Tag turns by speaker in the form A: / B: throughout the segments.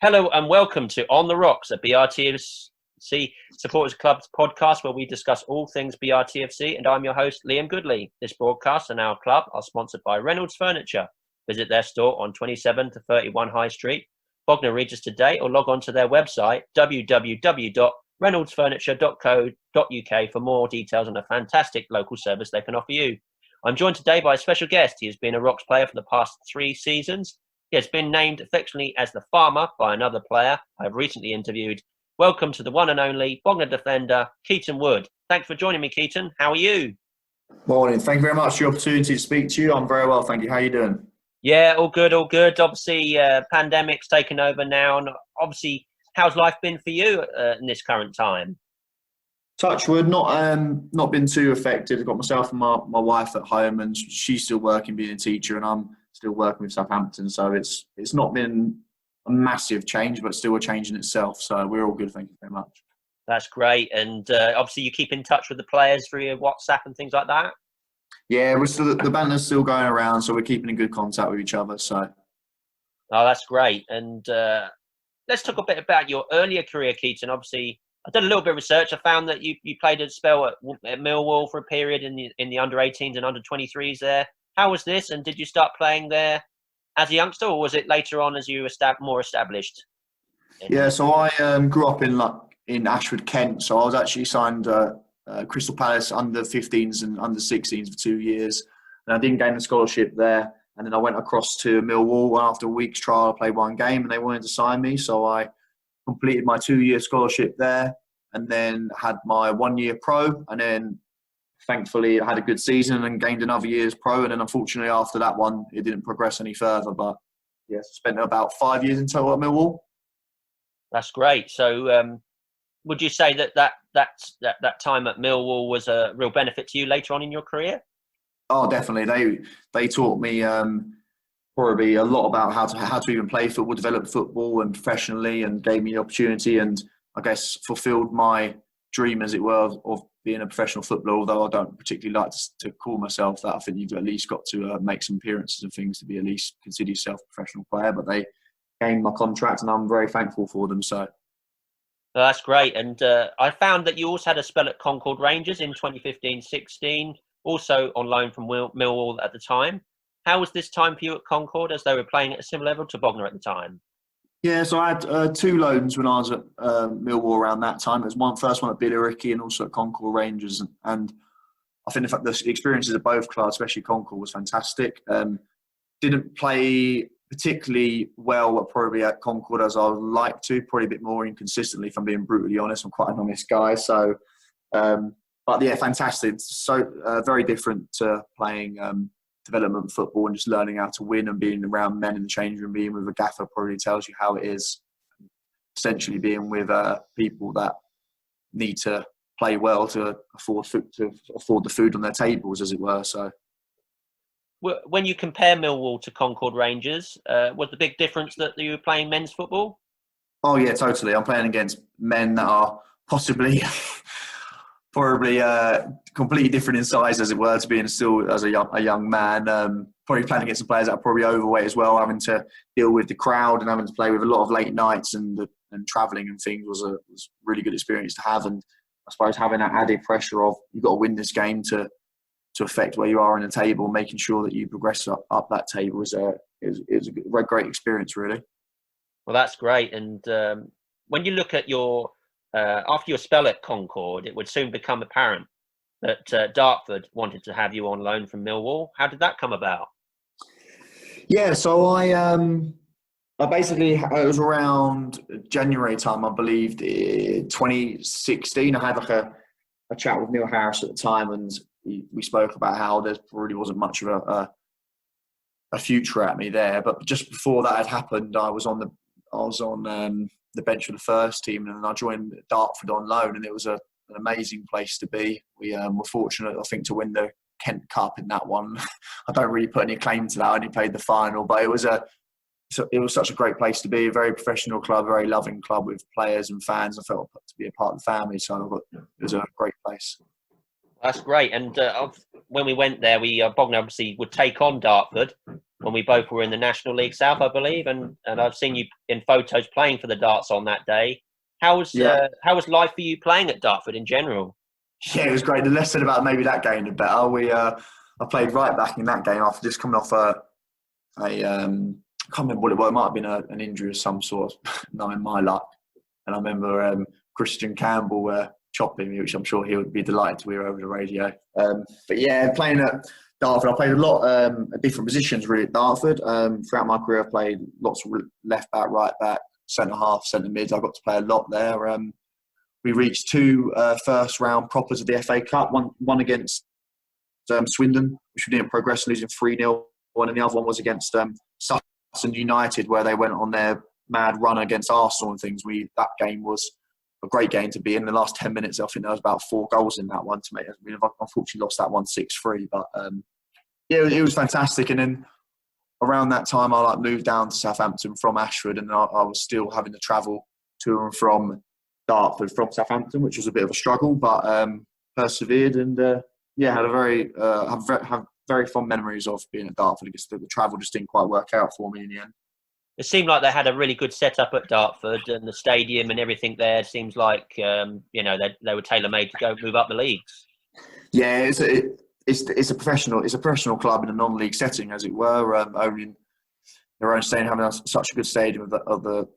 A: Hello and welcome to On the Rocks, a BRTFC Supporters Club podcast where we discuss all things BRTFC, and I'm your host, Liam Goodley. This broadcast and our club are sponsored by Reynolds Furniture. Visit their store on 27 to 31 High Street, Bognor Regis today, or log on to their website, www.reynoldsfurniture.co.uk for more details on a fantastic local service they can offer you. I'm joined today by a special guest. He has been a Rocks player for the past 3 seasons. He has been named affectionately as the Farmer by another player I have recently interviewed. Welcome to the one and only Bognor defender, Keaton Wood. Thanks for joining me, Keaton. How are you?
B: Morning. Thank you very much for the opportunity to speak to you. I'm very well, thank you. How are you doing?
A: Yeah, all good, all good. Obviously, pandemic's taken over now. And obviously, how's life been for you in this current time?
B: Touch wood, not been too affected. I've got myself and my wife at home, and she's still working being a teacher, and I'm still working with Southampton. So it's not been a massive change, but still a change in itself. So we're all good. Thank you very much.
A: That's great. And obviously, you keep in touch with the players through your WhatsApp and things like that?
B: Yeah, we're still, the banner's still going around, so we're keeping in good contact with each other. So,
A: oh, that's great. And let's talk a bit about your earlier career, Keaton. Obviously, I've done a little bit of research. I found that you played a spell at Millwall for a period in the under-18s and under-23s there. How was this? And did you start playing there as a youngster, or was it later on as you were more established?
B: Yeah, so I grew up in Ashford, Kent. So I was actually signed Crystal Palace under-15s and under-16s for 2 years, and I didn't gain a scholarship there. And then I went across to Millwall, and after a week's trial, I played one game, and they wanted to sign me. So I completed my 2-year scholarship there, and then had my 1-year pro, and then thankfully I had a good season and gained another year's pro. And then unfortunately after that one, it didn't progress any further. But yes, spent about 5 years in total at Millwall.
A: That's great. So would you say that time at Millwall was a real benefit to you later on in your career?
B: Oh, definitely. They taught me probably a lot about how to even play football, develop football and professionally, and gave me the opportunity, and I guess fulfilled my dream, as it were, of being a professional footballer. Although I don't particularly like to call myself that. I think you've at least got to make some appearances and things to be at least consider yourself a professional player. But they gained my contract, and I'm very thankful for them. So.
A: Oh, that's great. And I found that you also had a spell at Concord Rangers in 2015-16, also on loan from Millwall at the time. How was this time for you at Concord, as they were playing at a similar level to Bognor at the time?
B: Yeah, so I had 2 loans when I was at Millwall around that time. It was first one at Billericay and also at Concord Rangers. And I think the experiences of both clubs, especially Concord, was fantastic. Didn't play particularly well probably at Concord as I would like to, probably a bit more inconsistently, if I'm being brutally honest. I'm quite an honest guy. So, but yeah, fantastic. So very different to playing development football and just learning how to win, and being around men in the change room, being with a gaffer probably tells you how it is. Essentially being with people that need to play well to afford the food on their tables, as it were. So.
A: When you compare Millwall to Concord Rangers, was the big difference that you were playing men's football?
B: Oh yeah, totally. I'm playing against men that are possibly probably completely different in size, as it were, to being still as a young man. Probably playing against some players that are probably overweight as well, having to deal with the crowd and having to play with a lot of late nights and travelling and things was a really good experience to have. And I suppose having that added pressure of you've got to win this game to affect where you are in the table, making sure that you progress up that table is a great experience, really.
A: Well, that's great. And when you look at your after your spell at Concord, it would soon become apparent that Dartford wanted to have you on loan from Millwall. How did that come about?
B: Yeah, so I basically, it was around January time, I believe, 2016. I had like a chat with Neil Harris at the time, and we spoke about how there really wasn't much of a future at me there. But just before that had happened, I was on the bench for the first team, and I joined Dartford on loan, and it was an amazing place to be. We were fortunate, I think, to win the Kent Cup in that one. I don't really put any claim to that. I only played the final, but it was such a great place to be. A very professional club, very loving club with players and fans. I felt to be a part of the family, so it was a great place.
A: That's great. And when we went there, Bognor obviously would take on Dartford. when we both were in the National League South, I believe, and I've seen you in photos playing for the Darts on that day. How was life for you playing at Dartford in general?
B: Yeah, it was great. The less said about maybe that game, the better. I played right back in that game after just coming off I can't remember what it was. It might have been an injury of some sort, knowing my luck. And I remember Christian Campbell chopping me, which I'm sure he would be delighted to hear over the radio. But yeah, playing at Dartford, I played a lot of different positions really at Dartford. Throughout my career, I played lots of left back, right back, centre half, centre mid. I got to play a lot there. We reached 2 first round propers of the FA Cup. One against Swindon, which we didn't progress, losing 3-0. And the other one was against Sutton United, where they went on their mad run against Arsenal and things. That game was a great game to be in. The last 10 minutes, I think there was about 4 goals in that one to make. I unfortunately lost that one 6-3, but yeah, it was fantastic. And then around that time, I moved down to Southampton from Ashford, and I was still having to travel to and from Dartford from Southampton, which was a bit of a struggle, but persevered and have very fond memories of being at Dartford. I guess the travel just didn't quite work out for me in the end.
A: It seemed like they had a really good setup at Dartford, and the stadium and everything there seems like they were tailor made to go move up the leagues.
B: Yeah, it's a professional club in a non-league setting, as it were. Owning their own stadium, having such a good stadium of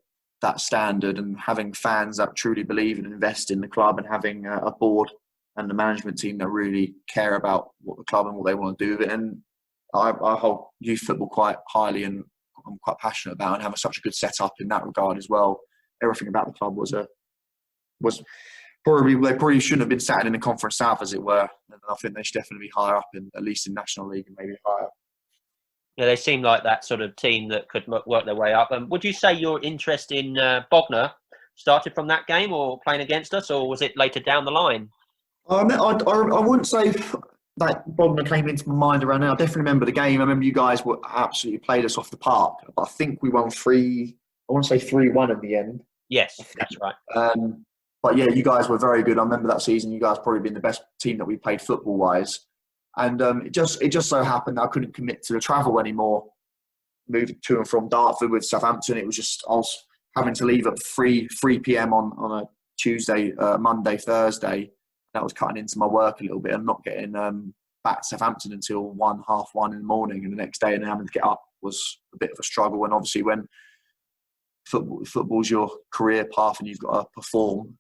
B: that standard, and having fans that truly believe and invest in the club, and having a board and the management team that really care about what the club and what they want to do with it. And I hold youth football quite highly, and I'm quite passionate about, and having such a good setup in that regard as well. Everything about the club was probably shouldn't have been sat in the Conference South, as it were. And I think they should definitely be higher up, at least in National League, and maybe higher.
A: Yeah, they seem like that sort of team that could work their way up. And would you say your interest in Bognor started from that game, or playing against us, or was it later down the line?
B: I wouldn't say that Bognor came into my mind around now. I definitely remember the game. I remember you guys absolutely played us off the park. But I think we won 3-1 in the end.
A: Yes, that's right.
B: But yeah, you guys were very good. I remember that season. You guys probably been the best team that we played football-wise. And it just so happened that I couldn't commit to the travel anymore. Moving to and from Dartford with Southampton, it was just I was having to leave at 3 p.m. on a Tuesday, Monday, Thursday. That was cutting into my work a little bit, and not getting back to Southampton until 1:30 in the morning, and the next day, and having to get up was a bit of a struggle. And obviously, when football's your career path and you've got to perform,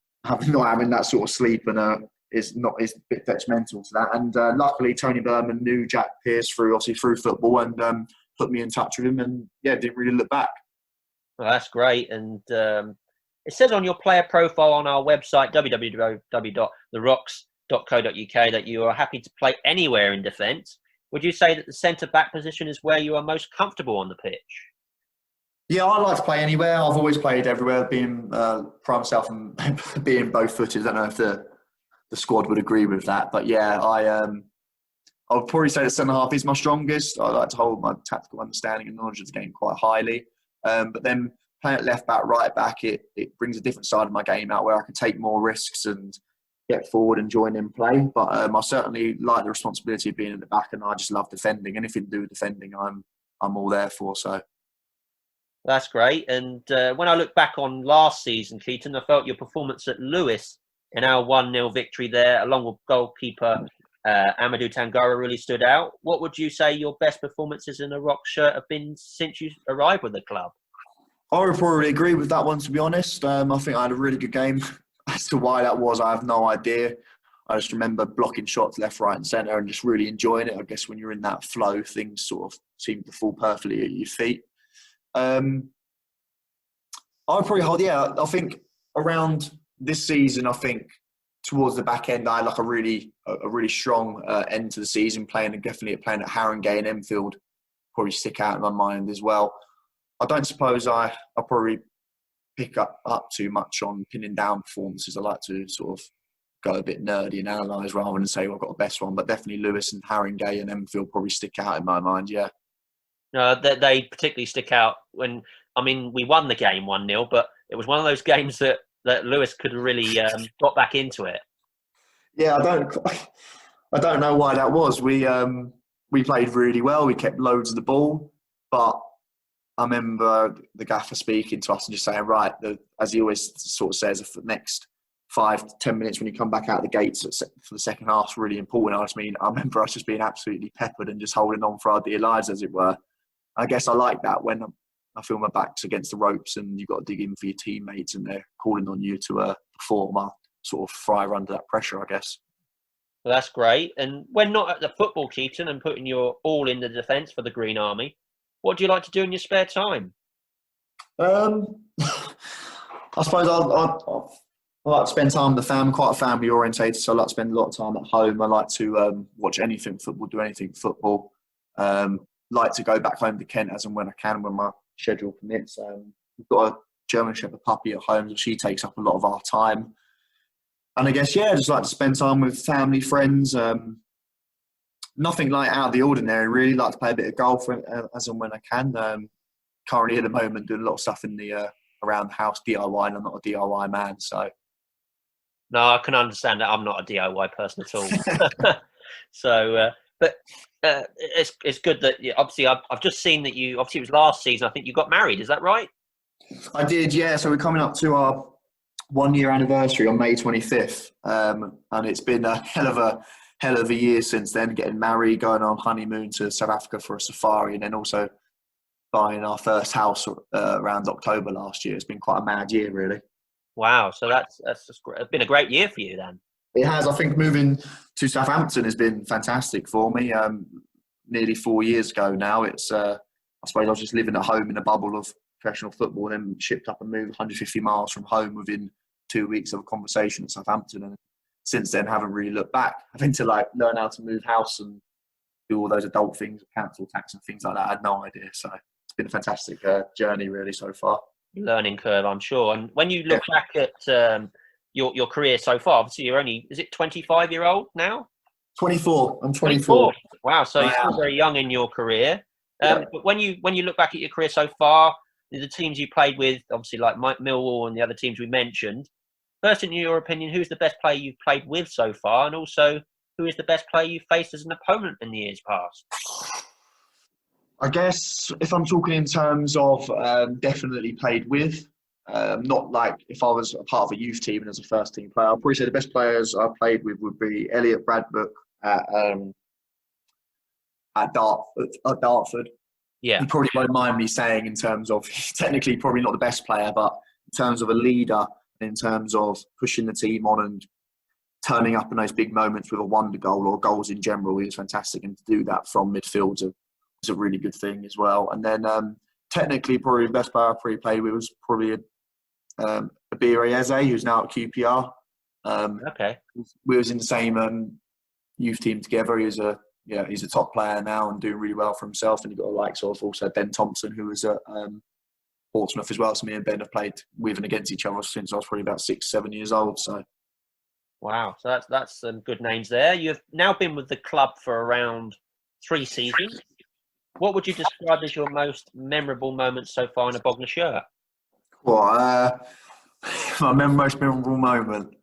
B: not having that sort of sleep and is a bit detrimental to that. And luckily, Tony Berman knew Jack Pearce through football, and put me in touch with him, and yeah, didn't really look back.
A: Well, that's great. And it says on your player profile on our website, www.therocks.co.uk, that you are happy to play anywhere in defence. Would you say that the centre-back position is where you are most comfortable on the pitch?
B: Yeah, I like to play anywhere. I've always played everywhere, being prime myself and being both-footed. I don't know if the squad would agree with that. But yeah, I would probably say that centre-half is my strongest. I like to hold my tactical understanding and knowledge of the game quite highly. But then playing at left back, right back, it brings a different side of my game out, where I can take more risks and get forward and join in play. But I certainly like the responsibility of being in the back, and I just love defending. Anything to do with defending, I'm all there for. So
A: that's great. And when I look back on last season, Keaton, I felt your performance at Lewis in our 1-0 victory there, along with goalkeeper Amadou Tangara, really stood out. What would you say your best performances in a Rock shirt have been since you arrived with the club?
B: I would probably agree with that one, to be honest. I think I had a really good game. As to why that was, I have no idea. I just remember blocking shots left, right and centre and just really enjoying it. I guess when you're in that flow, things sort of seem to fall perfectly at your feet. I would probably I think around this season, I think towards the back end, I had like a really strong end to the season, playing at Haringey and Enfield, probably stick out in my mind as well. I don't suppose I'll probably pick up too much on pinning down performances. I like to sort of go a bit nerdy and analyse rather than say, well, I've got the best one. But definitely Lewis and Haringey and Enfield probably stick out in my mind, yeah.
A: No, they particularly stick out when, we won the game 1-0, but it was one of those games that Lewis could have really got back into it.
B: Yeah, I don't know why that was. We played really well. We kept loads of the ball. But I remember the gaffer speaking to us and just saying, right, as he always sort of says, the next 5 to 10 minutes when you come back out the gates for the second half is really important. I remember us just being absolutely peppered and just holding on for our dear lives, as it were. I guess I like that when I feel my back's against the ropes and you've got to dig in for your teammates and they're calling on you to perform. I sort of thrive under that pressure, I guess.
A: Well, that's great. And when not at the football, Keaton, and putting your all in the defence for the Green Army, what do you like to do in your spare time?
B: I suppose I like to spend time with the family. I'm quite family orientated, so I like to spend a lot of time at home. I like to watch anything football, do anything football. Like to go back home to Kent as and when I can, when my schedule permits. We've got a German Shepherd puppy at home, so she takes up a lot of our time. And I guess, yeah, just like to spend time with family, friends. Nothing like out of the ordinary, really. Like to play a bit of golf as and when I can. Currently at the moment doing a lot of stuff in the around the house, DIY, and I'm not a DIY man, so.
A: No, I can understand that. I'm not a DIY person at all. So, but it's good that obviously I've just seen that you, obviously it was last season, I think you got married. Is that right?
B: I did, yeah. So we're coming up to our 1-year anniversary on May 25th. And it's been a hell of a year since then, getting married, going on honeymoon to South Africa for a safari, and then also buying our first house around October last year. It's been quite a mad year, really.
A: Wow. So that's just great. It's been a great year for you then.
B: It has. I think moving to Southampton has been fantastic for me. Nearly 4 years ago now. It's I suppose I was just living at home in a bubble of professional football, and then shipped up and moved 150 miles from home within 2 weeks of a conversation at Southampton. And since then, haven't really looked back. Having to learn how to move house and do all those adult things, council tax and things like that. I had no idea. So it's been a fantastic journey, really, so far.
A: Learning curve, I'm sure. And when you look back at your career so far, obviously you're only, is it 25-year-old now?
B: 24. I'm 24.
A: Wow, so you're still very young in your career. But when you look back at your career so far, the teams you played with, obviously like Millwall and the other teams we mentioned, first, in your opinion, who's the best player you've played with so far? And also, who is the best player you've faced as an opponent in the years past?
B: I guess if I'm talking in terms of definitely played with, not like if I was a part of a youth team and as a first team player, I'll probably say the best players I played with would be Elliot Bradbrook at Dartford.
A: Yeah.
B: He probably won't mind me saying in terms of, technically probably not the best player, but in terms of a leader, in terms of pushing the team on and turning up in those big moments with a wonder goal or goals in general, he was fantastic. And to do that from midfield was a really good thing as well. And then technically probably the best player I probably played with was probably Abir Eze, who's now at QPR.
A: Okay.
B: We was in the same youth team together. He's a top player now and doing really well for himself. And you've got the likes of also Ben Thompson, who was at Portsmouth as well. So me and Ben have played with and against each other since I was probably about 6-7 years old. So,
A: wow. So that's some good names there. You've now been with the club for around 3 seasons. What would you describe as your most memorable moments so far in a Bognor shirt?
B: Well, my most memorable moment.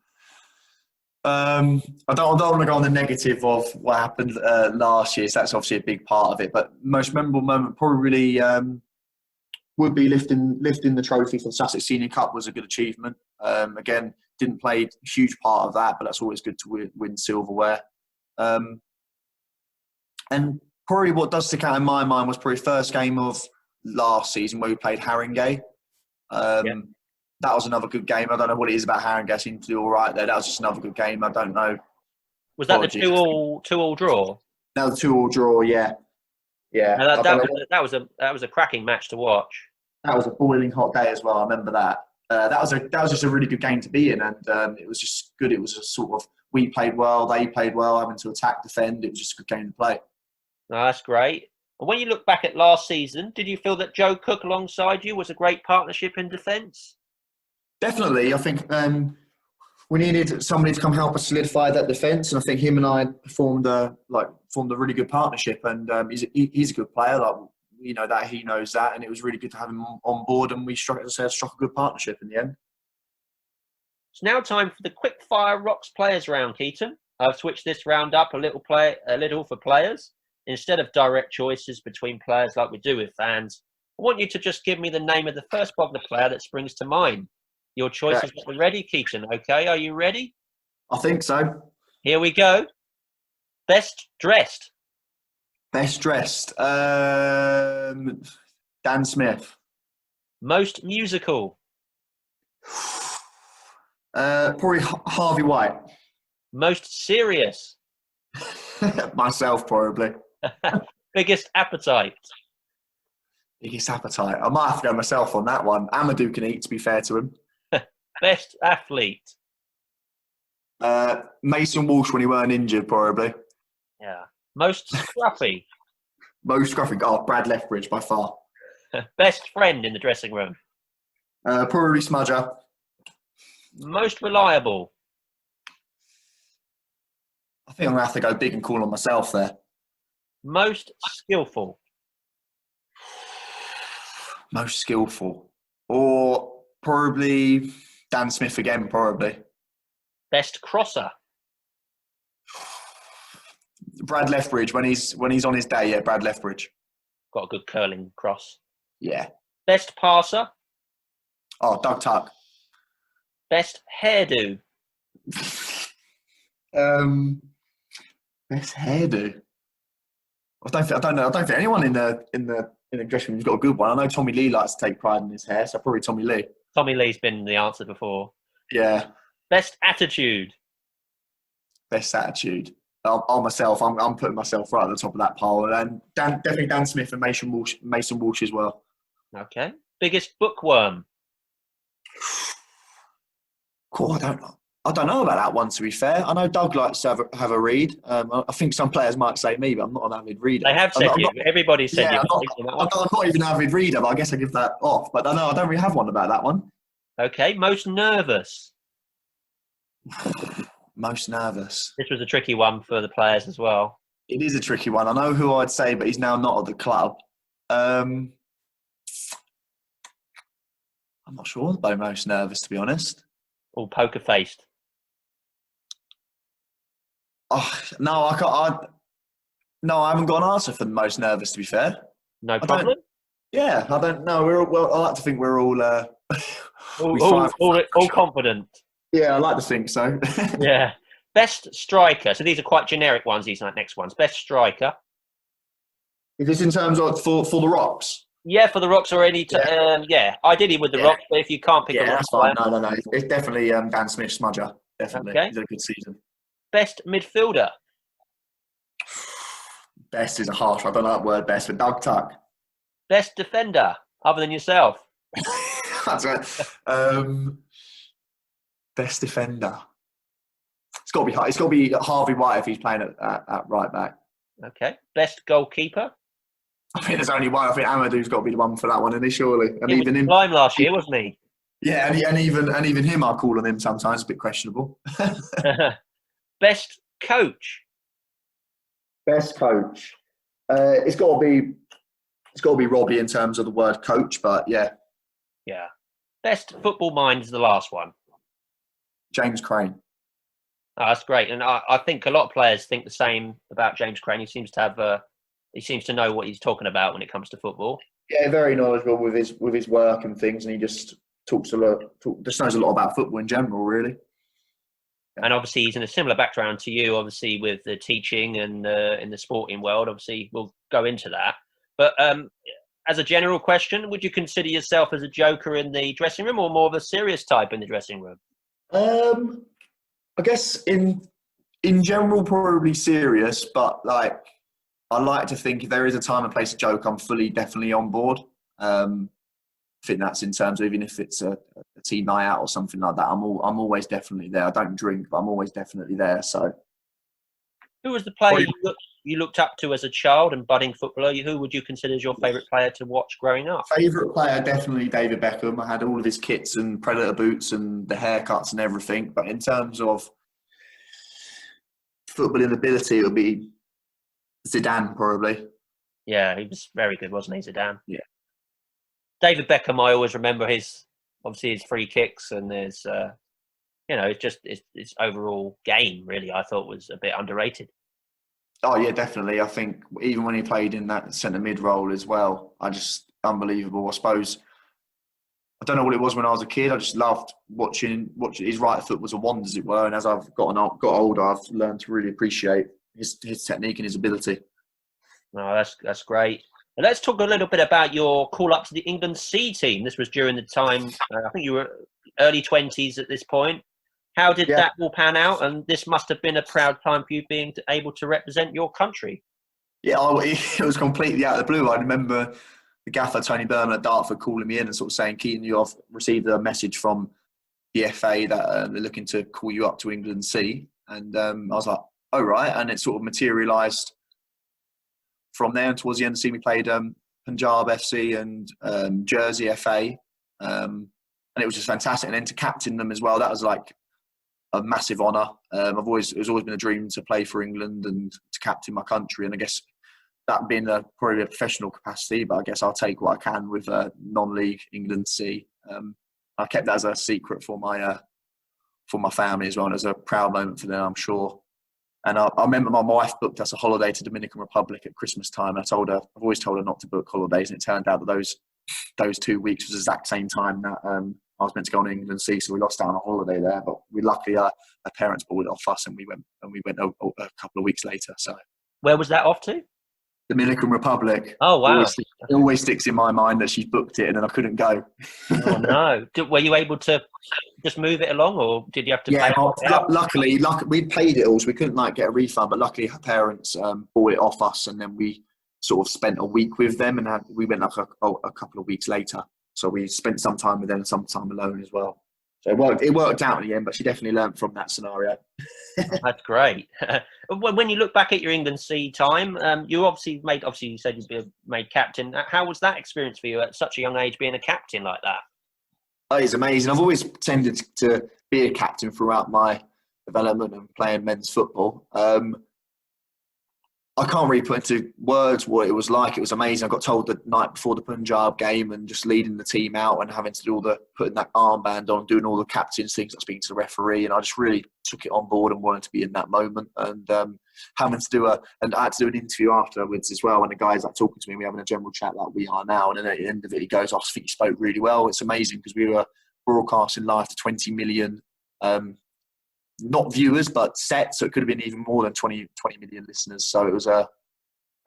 B: I don't want to go on the negative of what happened last year. So that's obviously a big part of it. But most memorable moment probably would be lifting the trophy for the Sussex Senior Cup was a good achievement. Again, didn't play a huge part of that, but that's always good to win silverware. And probably what does stick out in my mind was probably first game of last season where we played Haringey. That was another good game. I don't know what it is about Haringey. Seemed to do all right there. That was just another good game. I don't know.
A: Was that the 2-2 draw?
B: That was a 2-2 draw. Yeah.
A: That was a cracking match to watch.
B: That was a boiling hot day as well. I remember that. That was just a really good game to be in, and it was just good. It was a sort of, we played well, they played well, having to attack, defend. It was just a good game to play.
A: No, that's great. And when you look back at last season, did you feel that Joe Cook alongside you was a great partnership in defence? Definitely.
B: I think we needed somebody to come help us solidify that defence, and I think him and I formed a really good partnership. And he's a good player. That he knows that, and it was really good to have him on board. And we struck a good partnership in the end.
A: It's now time for the quick fire Rocks players round, Keaton. I've switched this round up a little for players. instead of direct choices between players like we do with fans, I want you to just give me the name of the first Bognor player that springs to mind. Your choices are ready, Keaton. Okay, are you ready?
B: I think so.
A: Here we go. Best dressed.
B: Best dressed. Dan Smith.
A: Most musical.
B: Probably Harvey White.
A: Most serious.
B: Myself, probably.
A: Biggest appetite.
B: Biggest appetite. I might have to go myself on that one. Amadou can eat, to be fair to him.
A: Best athlete.
B: Mason Walsh when he weren't injured, probably.
A: Yeah. Most scruffy.
B: Most scruffy. Oh, Brad Lethbridge by far.
A: Best friend in the dressing room.
B: Probably Smudger.
A: Most reliable.
B: I think I'm going to have to go big and call on myself there.
A: Most skillful.
B: Most skillful. Or probably Dan Smith again, probably.
A: Best crosser.
B: Brad Lethbridge when he's on his day, yeah, Brad Lethbridge.
A: Got a good curling cross.
B: Yeah.
A: Best passer.
B: Oh, Doug Tuck.
A: Best hairdo.
B: Best hairdo. I don't think anyone in the dressing room's got a good one. I know Tommy Lee likes to take pride in his hair, so probably Tommy Lee.
A: Tommy Lee's been the answer before.
B: Yeah.
A: Best attitude.
B: Best attitude. On myself, I'm putting myself right at the top of that pile, and definitely Dan Smith and Mason Walsh as well.
A: Okay. Biggest bookworm.
B: Cool. I don't know about that one, to be fair. I know Doug likes to have a read. I think some players might say me, but I'm not an avid reader.
A: They have said everybody said
B: I'm not even an avid reader, but I guess I give that off. But I don't really have one about that one.
A: Okay. Most nervous.
B: Most nervous.
A: This was a tricky one for the players as well.
B: It is a tricky one. I know who I'd say, but he's now not at the club. I'm not sure about most nervous, to be honest.
A: All poker faced.
B: Oh, no, I can't. I haven't got an answer for the most nervous, to be fair.
A: No problem.
B: I don't know. I like to think we're all
A: all confident.
B: Yeah, I like to think so.
A: Yeah. Best striker. So these are quite generic ones, these next ones. Best striker.
B: Is this in terms of for the Rocks?
A: Yeah, for the Rocks or any... ideally with the Rocks, but if you can't pick a Rocks
B: player... No. It's definitely Dan Smith, Smudger. Definitely. Okay. He's had a good season.
A: Best midfielder.
B: Best is a harsh... I don't know that word best, but Doug Tuck.
A: Best defender, other than yourself.
B: That's right. Best defender. It's got to be Harvey White if he's playing at right back.
A: Okay. Best goalkeeper.
B: I think there's only one. I think Amadou's got to be the one for that one, isn't he? Surely. And
A: he even him. Lime last year, wasn't he?
B: Yeah, and even him, I call on him sometimes. A bit questionable.
A: Best coach.
B: Best coach. It's got to be Robbie in terms of the word coach, but yeah.
A: Yeah. Best football mind is the last one.
B: James Crane.
A: Oh, that's great, and I think a lot of players think the same about James Crane. He seems to know what he's talking about when it comes to football.
B: Yeah, very knowledgeable with his work and things, and he just just knows a lot about football in general, really.
A: And obviously, he's in a similar background to you, obviously, with the teaching and in the sporting world. Obviously, we'll go into that. But as a general question, would you consider yourself as a joker in the dressing room or more of a serious type in the dressing room?
B: I guess in general, probably serious, but I like to think if there is a time and place to joke, I'm definitely on board. I think that's in terms of even if it's a team night out or something like that, I'm always definitely there. I don't drink, but I'm always definitely there. So,
A: who was the player you looked up to as a child and budding footballer? Who would you consider as your favourite player to watch growing up?
B: Favourite player, definitely David Beckham. I had all of his kits and Predator boots and the haircuts and everything. But in terms of footballing ability, it would be Zidane, probably.
A: Yeah, he was very good, wasn't he, Zidane?
B: Yeah.
A: David Beckham, I always remember his free kicks and his, it's just his overall game, really, I thought was a bit underrated.
B: Oh yeah, definitely. I think even when he played in that centre mid role as well, I just unbelievable. I suppose I don't know what it was when I was a kid. I just loved watching. His right foot was a wand, as it were. And as I've got older, I've learned to really appreciate his technique and his ability.
A: No, that's great. And let's talk a little bit about your call up to the England C team. This was during the time, I think you were early 20s at this point. How did
B: Yeah,
A: that all pan out? And this must have been a proud time for you being able to represent your country.
B: yeah. It was completely out of the blue. I remember the gaffer Tony Berman at Dartford calling me in and sort of saying, "Keaton, you've received a message from the FA that they're looking to call you up to England C." And I was like, "Oh right," and it sort of materialised from there. And towards the end of the season, we played Punjab FC and Jersey FA, and it was just fantastic. And then to captain them as well, that was like a massive honour. It's always been a dream to play for England and to captain my country. And I guess that being probably a professional capacity, but I guess I'll take what I can with non-league England C. I kept that as a secret for my family as well, and it was a proud moment for them, I'm sure. And I remember my wife booked us a holiday to Dominican Republic at Christmas time. I've always told her not to book holidays, and it turned out that those 2 weeks was the exact same time that I was meant to go on England Sea, so we lost out on a holiday there. But we luckily, our parents bought it off us, and we went a couple of weeks later. So
A: Where was that off to?
B: Dominican Republic.
A: Oh, wow.
B: It always sticks in my mind that she booked it, and then I couldn't go.
A: Oh, no. Were you able to just move it along, or did you have to
B: Yeah,
A: pay?
B: luckily, we paid it all, so we couldn't get a refund. But luckily, her parents bought it off us, and then we sort of spent a week with them, and we went a couple of weeks later. So we spent some time with them, and some time alone as well. So it worked out in the end, but she definitely learned from that scenario.
A: That's great. When you look back at your England C time, you you said you'd be made captain. How was that experience for you at such a young age, being a captain like that?
B: Oh, it's amazing. I've always tended to be a captain throughout my development and playing men's football. I can't really put into words what it was like. It was amazing. I got told the night before the Punjab game, and just leading the team out and having to do putting that armband on, doing all the captain's things, like speaking to the referee, and I just really took it on board and wanted to be in that moment. And having to and I had to do an interview afterwards as well. And the guys talking to me, we're having a general chat like we are now. And then at the end of it, he goes, "I think you spoke really well." It's amazing because we were broadcasting live to 20 million. Not viewers, but set. So it could have been even more than 20 million listeners. So it was that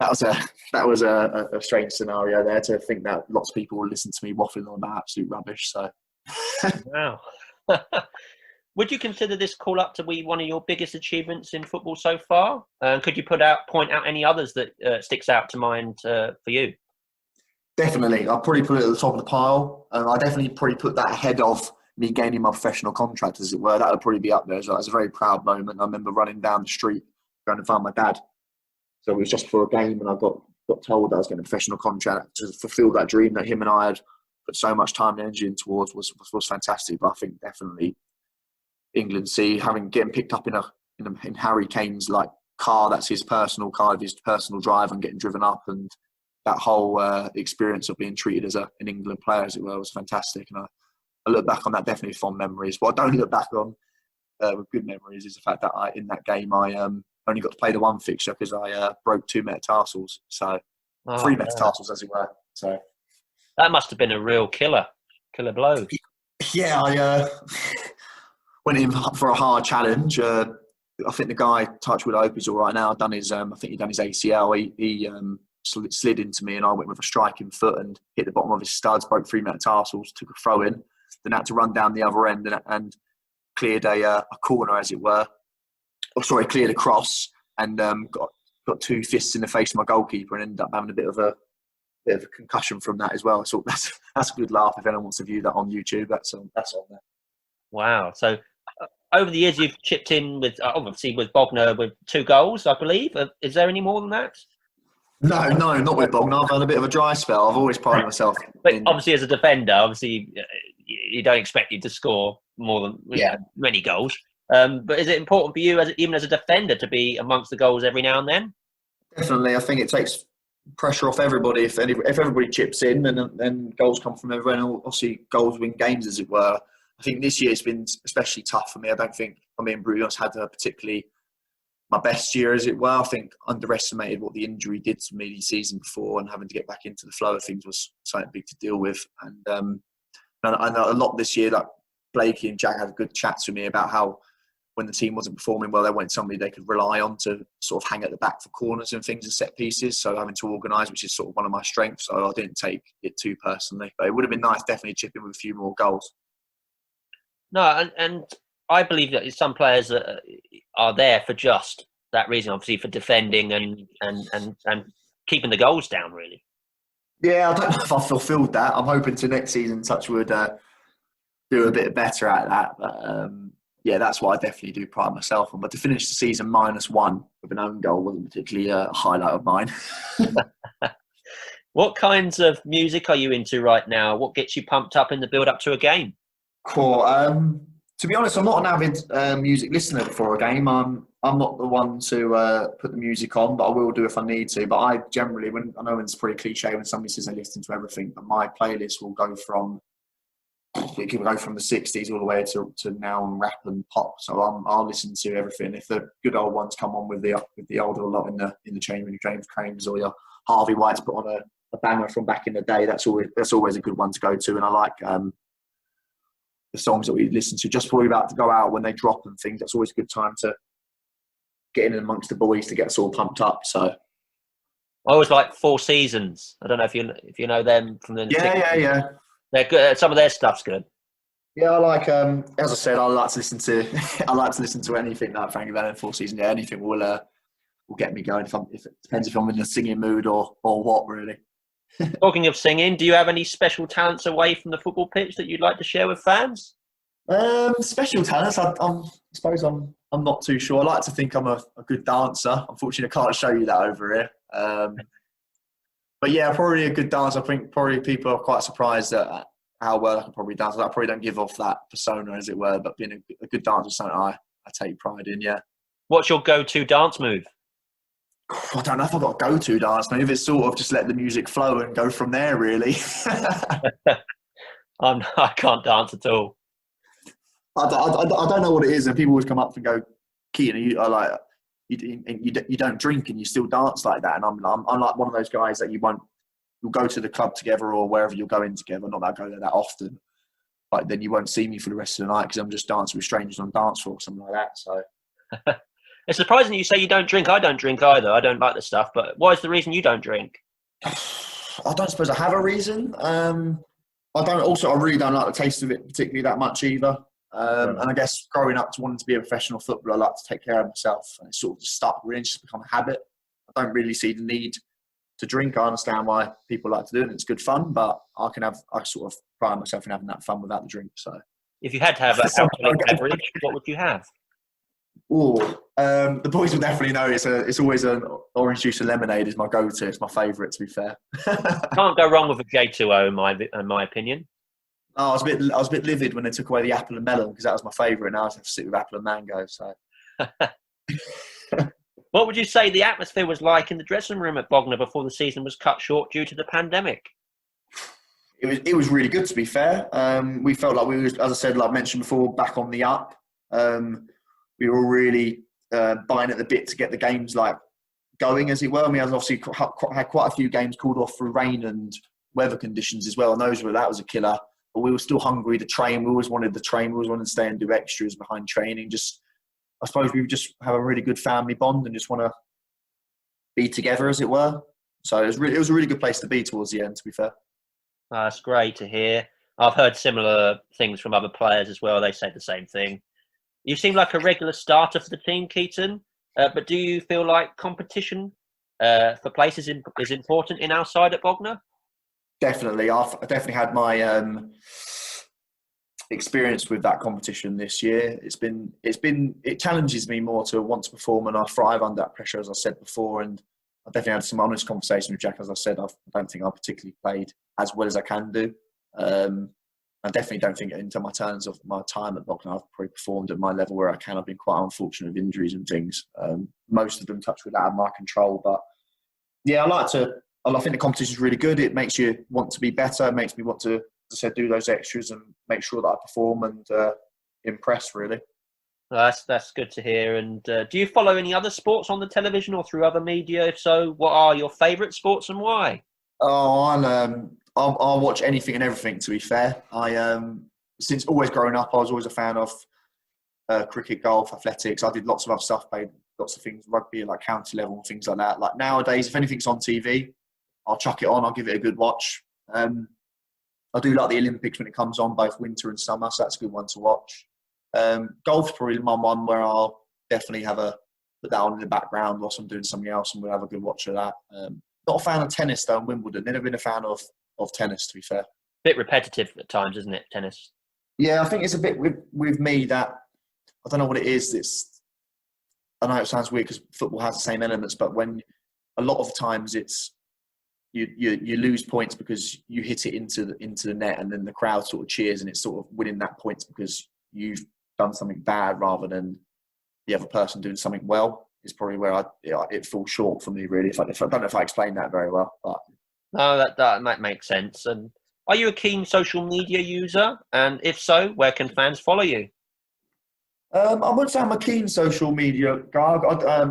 B: was a strange scenario there, to think that lots of people will listen to me waffling on about absolute rubbish. So,
A: Wow. Would you consider this call up to be one of your biggest achievements in football so far? Could you point out any others that sticks out to mind for you?
B: definitely, I'll probably put it at the top of the pile. I definitely probably put that ahead of me gaining my professional contract, as it were. That would probably be up there. So it was a very proud moment. I remember running down the street, going to find my dad. So it was just for a game, and I got told that I was getting a professional contract to fulfil that dream that him and I had put so much time and energy in towards was fantastic. But I think definitely England C, getting picked up in Harry Kane's car, that's his personal car, his personal drive, and getting driven up, and that whole experience of being treated as an England player, as it were, was fantastic. And I look back on that definitely with fond memories. What I don't look back on with good memories is the fact that in that game I only got to play the one fixture because I broke 2 metatarsals. So 3 metatarsals, as it were. So
A: that must have been a real killer blow.
B: Yeah, I went in for a hard challenge. I think the guy, touch wood, I hope he's all right now. I think he'd done his ACL. He slid into me, and I went with a striking foot and hit the bottom of his studs, broke 3 metatarsals, took a throw in, then had to run down the other end and cleared a corner, as it were. Cleared a cross, and got 2 fists in the face of my goalkeeper, and ended up having a bit of a concussion from that as well. So that's a good laugh. If anyone wants to view that on YouTube, that's on there.
A: Wow. So over the years, you've chipped in with, obviously, with Bognor with 2 goals, I believe. Is there any more than that?
B: No, not with Bognor. I've had a bit of a dry spell. I've always prided myself.
A: But obviously, as a defender, you don't expect you to score more than many goals. But is it important for you, even as a defender, to be amongst the goals every now and then?
B: Definitely. I think it takes pressure off everybody. If everybody chips in, then goals come from everyone. And obviously, goals win games, as it were. I think this year it's been especially tough for me. I don't think, if I'm being brutally honest, had a particularly my best year, as it were. I think underestimated what the injury did to me the season before, and having to get back into the flow of things was something big to deal with. And I know a lot this year, like Blakey and Jack had good chats with me about how when the team wasn't performing well, they wanted somebody they could rely on to sort of hang at the back for corners and things and set pieces. So having to organise, which is sort of one of my strengths. So I didn't take it too personally. But it would have been nice definitely chipping with a few more goals.
A: No, and I believe that some players are there for just that reason, obviously for defending and keeping the goals down, really.
B: Yeah, I don't know if I've fulfilled that. I'm hoping to next season, Touchwood, do a bit better at that. But yeah, that's what I definitely do pride myself on. But to finish the season -1 with an own goal wasn't particularly a highlight of mine.
A: What kinds of music are you into right now? What gets you pumped up in the build-up to a game?
B: Cool. To be honest, I'm not an avid music listener before a game. I'm not the one to put the music on, but I will do if I need to. But I generally, I know it's pretty cliche when somebody says they listen to everything, but my playlist will go from the 60s all the way to now and rap and pop. So I'll listen to everything. If the good old ones come on with the older lot in the chain, when James Crames or your Harvey White's put on a banger from back in the day, that's always a good one to go to. And I like the songs that we listen to just before we're about to go out when they drop and things. That's always a good time to get in amongst the boys to get us all pumped up. So
A: I always like Four Seasons. I don't know if you know them from the
B: yeah.
A: They're good. Some of their stuff's good.
B: Yeah, I like. As I said, I like to listen to anything like Frankie Valli and Four Seasons. Yeah, anything will get me going. If it depends if I'm in a singing mood or what really.
A: Talking of singing, do you have any special talents away from the football pitch that you'd like to share with fans?
B: Special talents. I suppose I'm not too sure. I like to think I'm a good dancer. Unfortunately, I can't show you that over here. But yeah, probably a good dancer. I think probably people are quite surprised at how well I can probably dance. I probably don't give off that persona, as it were, but being a good dancer is something I take pride in, yeah.
A: What's your go-to dance move?
B: I don't know if I've got a go-to dance move. It's sort of just let the music flow and go from there, really.
A: I can't dance at all.
B: I don't know what it is, and people always come up and go, "Keaton, you don't drink and you still dance like that?" And I'm like one of those guys that you'll go to the club together or wherever you're going together. Not that I go there that often, but then you won't see me for the rest of the night because I'm just dancing with strangers on dance floor or something like that. So.
A: It's surprising you say you don't drink. I don't drink either. I don't like the stuff. But what is the reason you don't drink?
B: I don't suppose I have a reason. I really don't like the taste of it particularly that much either. And I guess growing up to wanting to be a professional footballer, I like to take care of myself, and it's sort of just stuck. Really, it's just become a habit. I don't really see the need to drink. I understand why people like to do it, and it's good fun. But I sort of pride myself in having that fun without the drink. So,
A: if you had to have an alcoholic beverage, what would you have?
B: The boys will definitely know it's always an orange juice and lemonade is my go-to. It's my favourite, to be fair.
A: Can't go wrong with a J2O in my opinion.
B: I was a bit livid when they took away the apple and melon because that was my favourite, and now I have to sit with apple and mango. So,
A: what would you say the atmosphere was like in the dressing room at Bognor before the season was cut short due to the pandemic?
B: It was really good, to be fair. We felt like we were, as I said, like I mentioned before, back on the up. We were all really buying at the bit to get the games like going, as it were. I mean, I obviously had quite a few games called off through rain and weather conditions as well, and that was a killer. But we were still hungry to train. We always wanted to train. We always wanted to stay and do extras behind training. I suppose we just have a really good family bond and just want to be together, as it were. So it was a really good place to be towards the end, to be fair.
A: That's great to hear. I've heard similar things from other players as well. They say the same thing. You seem like a regular starter for the team, Keaton. But do you feel like competition for places is important in our side at Bognor?
B: Definitely. I've definitely had my experience with that competition this year. It challenges me more to want to perform, and I thrive under that pressure, as I said before. And I definitely had some honest conversation with Jack. As I said, I don't think I particularly played as well as I can do. I definitely don't think in my terms of my time at Beckham, I've probably performed at my level where I can. I've been quite unfortunate with injuries and things. Most of them touch with out of my control. But yeah, I think the competition is really good. It makes you want to be better. It makes me want to, as I said, do those extras and make sure that I perform and impress, really.
A: Well, that's good to hear. And do you follow any other sports on the television or through other media? If so, what are your favourite sports and why?
B: Oh, I'll watch anything and everything. To be fair, since always growing up, I was always a fan of cricket, golf, athletics. I did lots of other stuff, played lots of things, rugby, like county level and things like that. Like nowadays, if anything's on TV, I'll chuck it on. I'll give it a good watch. I do like the Olympics when it comes on, both winter and summer, so that's a good one to watch. Golf's probably my one where I'll definitely put that on in the background whilst I'm doing something else, and we'll have a good watch of that. Not a fan of tennis though, in Wimbledon. Never been a fan of tennis, to be fair.
A: Bit repetitive at times, isn't it, tennis?
B: Yeah, I think it's a bit with me that I don't know what it is. I know it sounds weird because football has the same elements, but when a lot of times it's you lose points because you hit it into the net, and then the crowd sort of cheers, and it's sort of winning that points because you've done something bad rather than the other person doing something well. Is probably where it falls short for me, really. If I don't know if I explained that very well, but
A: no, that might make sense. And are you a keen social media user? And if so, where can fans follow you?
B: I wouldn't say I'm a keen social media guy.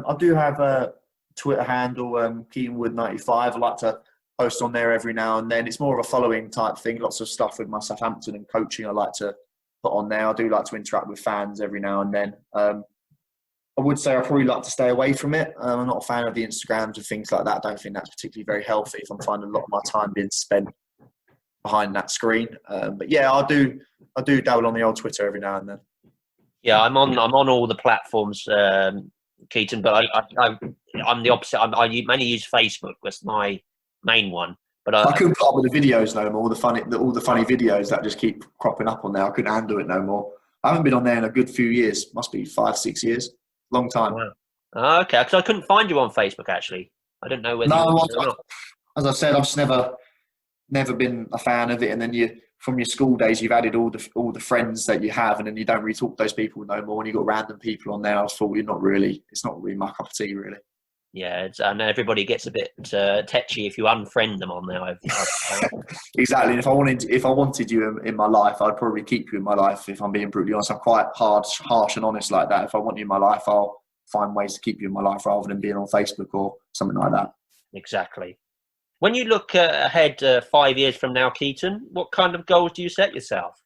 B: I do have a Twitter handle, Keenwood95. I like to post on there every now and then. It's more of a following type thing. Lots of stuff with my Southampton and coaching I like to put on there. I do like to interact with fans every now and then. I would say I probably like to stay away from it. I'm not a fan of the Instagrams and things like that. I don't think that's particularly very healthy if I'm finding a lot of my time being spent behind that screen. But yeah, I do dabble on the old Twitter every now and then.
A: Yeah, I'm on all the platforms, Keaton, but I'm the opposite. I mainly use Facebook. That's my main one. But
B: I couldn't put up with the videos no more. All the funny videos that just keep cropping up on there. I couldn't handle it no more. I haven't been on there in a good few years. Must be 5-6 years. Long time.
A: Wow. Okay, because I couldn't find you on Facebook actually. I don't know whether. No,
B: as I said, I've just never been a fan of it. And then from your school days, you've added all the friends that you have, and then you don't really talk to those people no more. And you've got random people on there. I thought it's not really my cup of tea, really.
A: Yeah, and everybody gets a bit tetchy if you unfriend them on there.
B: Exactly. And if I wanted you in my life, I'd probably keep you in my life. If I'm being brutally honest, I'm quite harsh and honest like that. If I want you in my life, I'll find ways to keep you in my life rather than being on Facebook or something like that.
A: Exactly. When you look ahead 5 years from now, Keaton, what kind of goals do you set yourself?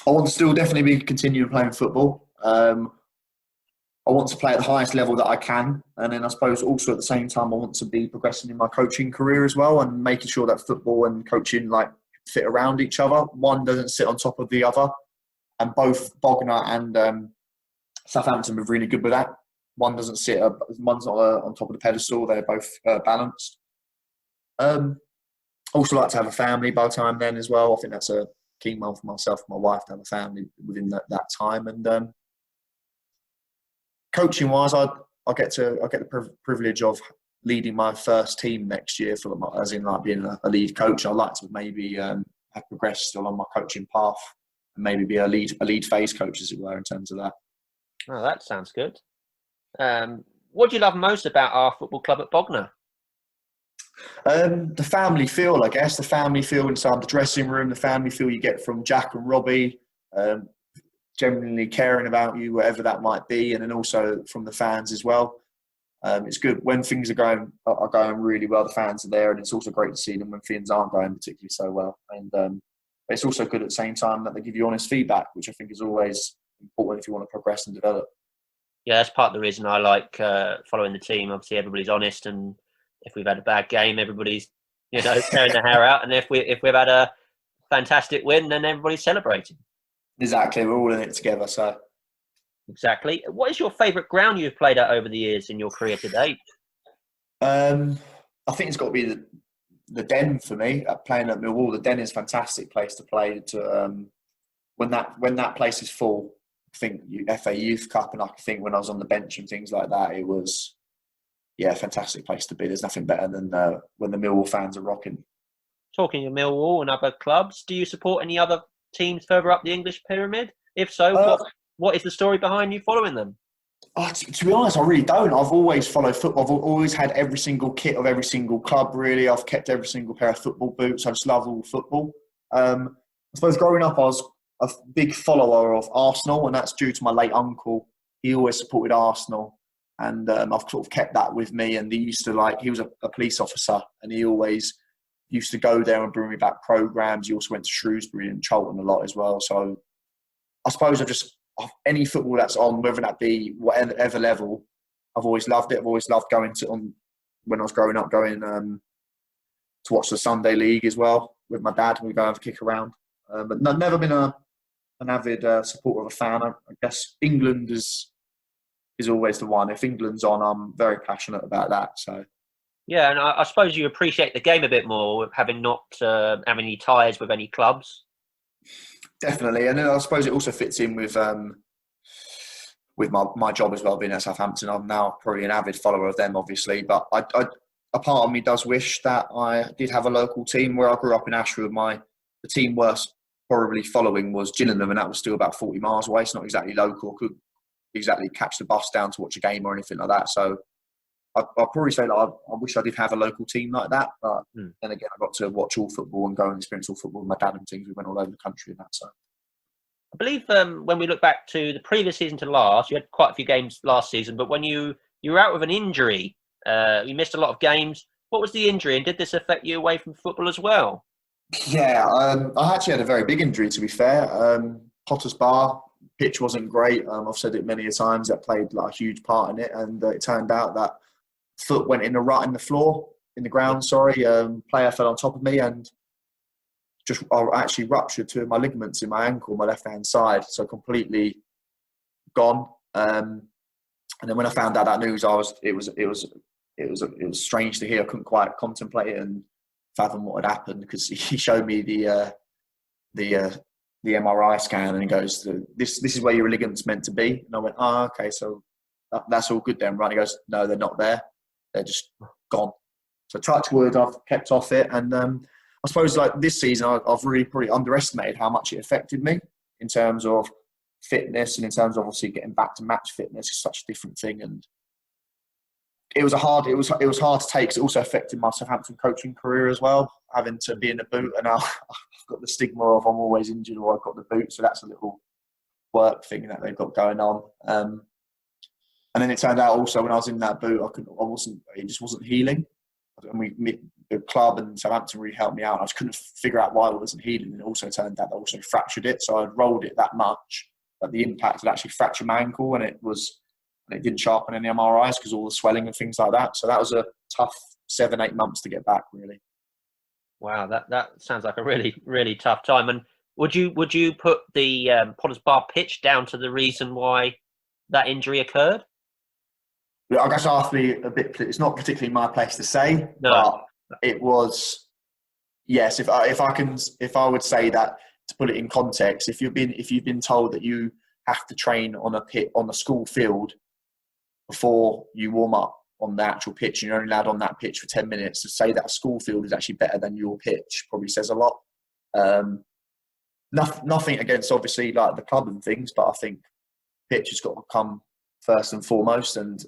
B: I want to still definitely be continuing playing football. I want to play at the highest level that I can. And then I suppose also at the same time, I want to be progressing in my coaching career as well, and making sure that football and coaching fit around each other. One doesn't sit on top of the other. And both Bognor and Southampton are really good with that. One's not on top of the pedestal. They're both balanced. Also like to have a family by the time then as well. I think that's a key one for myself and my wife to have a family within that time. And coaching wise, I get the privilege of leading my first team next year, as in being a lead coach. I'd like to maybe have progressed along my coaching path and maybe be a lead phase coach, as it were, in terms of that.
A: Oh, that sounds good. What do you love most about our football club at Bognor?
B: The family feel, I guess. The family feel inside the dressing room, the family feel you get from Jack and Robbie, genuinely caring about you, whatever that might be, and then also from the fans as well. It's good when things are going really well. The fans are there, and it's also great to see them when things aren't going particularly so well. And it's also good at the same time that they give you honest feedback, which I think is always important if you want to progress and develop.
A: Yeah, that's part of the reason I like following the team. Obviously, everybody's honest, and if we've had a bad game, everybody's tearing their hair out, and if we've had a fantastic win, then everybody's celebrating.
B: Exactly, we're all in it together. So
A: exactly. What is your favourite ground you've played at over the years in your career to date?
B: I think it's got to be the Den for me. Playing at Millwall, the Den is a fantastic place to play. When that place is full, I think FA Youth Cup, and I think when I was on the bench and things like that, it was a fantastic place to be. There's nothing better than when the Millwall fans are rocking. Talking
A: of Millwall and other clubs, do you support any other teams further up the English pyramid? If so, what is the story behind you following them?
B: To be honest, I really don't. I've always followed football. I've always had every single kit of every single club, really. I've kept every single pair of football boots. I just love all football. I suppose growing up, I was a big follower of Arsenal, and that's due to my late uncle. He always supported Arsenal, and I've sort of kept that with me. And he used to he was a police officer, and he always used to go there and bring me back programs. He also went to Shrewsbury and Charlton a lot as well. So I suppose any football that's on, whether that be whatever level, I've always loved it. I've always loved going when I was growing up, to watch the Sunday League as well with my dad. We go have a kick around. But I've never been an avid supporter of a fan. I guess England is always the one. If England's on, I'm very passionate about that. So
A: yeah, and I suppose you appreciate the game a bit more, having not having any ties with any clubs.
B: Definitely, and then I suppose it also fits in with my job as well, being at Southampton. I'm now probably an avid follower of them, obviously, but a part of me does wish that I did have a local team. Where I grew up in Ashford, the team worst probably following was Gillingham, and that was still about 40 miles away. It's not exactly local. Couldn't exactly catch the bus down to watch a game or anything like that. So I'll probably say that I wish I did have a local team like that. But then again, I got to watch all football and go and experience all football with my dad and things. We went all over the country and that. So
A: I believe when we look back to the previous season to last, you had quite a few games last season, but when you were out with an injury, you missed a lot of games. What was the injury, and did this affect you away from football as well?
B: Yeah, I actually had a very big injury, to be fair. Potter's Bar, pitch wasn't great. I've said it many a times. That played a huge part in it, and it turned out that foot went in the rut in the ground. Player fell on top of me, and I actually ruptured two of my ligaments in my ankle, my left-hand side, so completely gone. And then when I found out that news, it was strange to hear. I couldn't quite contemplate it and fathom what had happened, because he showed me the MRI scan, and he goes, "This is where your ligaments meant to be." And I went, "Oh, okay, so that's all good then, right?" He goes, "No, they're not there. They're just gone." So touch wood, I've kept off it, and I suppose this season, I've really probably underestimated how much it affected me in terms of fitness, and in terms of obviously getting back to match fitness is such a different thing. And it was hard to take. 'Cause it also affected my Southampton coaching career as well, having to be in a boot, and I've got the stigma of I'm always injured or I've got the boot, so that's a little work thing that they've got going on. And then it turned out also when I was in that boot, it just wasn't healing. And the club and Southampton really helped me out. I just couldn't figure out why it wasn't healing, and it also turned out I also fractured it. So I'd rolled it that much that the impact had actually fractured my ankle, and it didn't sharpen any MRIs because all the swelling and things like that. So that was a tough 7-8 months to get back, really.
A: Wow, that sounds like a really, really tough time. And would you put the Potter's Bar pitch down to the reason why that injury occurred?
B: I guess I have to be a bit. It's not particularly my place to say,
A: no.
B: But it was. Yes, if I would say that, to put it in context, if you've been told that you have to train on a school field before you warm up on the actual pitch, and you're only allowed on that pitch for 10 minutes, to say that a school field is actually better than your pitch probably says a lot. Nothing against obviously the club and things, but I think pitch has got to come first and foremost, and